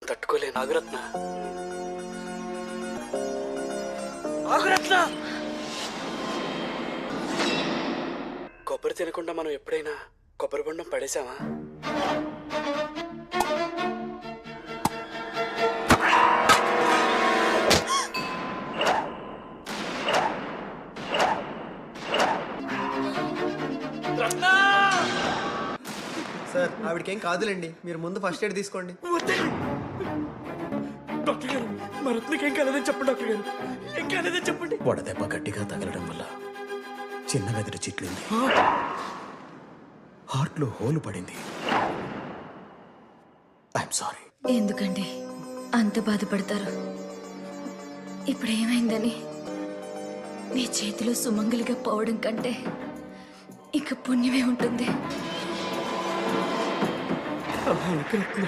తట్టుకోలే నాగరత్న. నాగరత్న, కొబ్బరి తినకుండా మనం ఎప్పుడైనా కొబ్బరి బొండం పడేసామా? సార్ ఆవిడకేం కాదులేండి, మీరు ముందు ఫస్ట్ ఎయిడ్ తీసుకోండి. డాక్టర్ గారు, మా రత్నకేం కాలేదని చెప్పండి. డాక్టర్ గారు, ఏం కాలేదని చెప్పండి. వడదెబ్బ గట్టిగా తగలడం వల్ల చిన్న మెదడు చిట్లింది, హార్ట్లో హోలు పడింది. I'm sorry. ఎందుకండి అంత బాధపడతారు? ఇప్పుడు ఏమైందని మీ చేతిలో సుమంగలిగా పోవడం కంటే ఇక పుణ్యమే ఉంటుంది. రత్న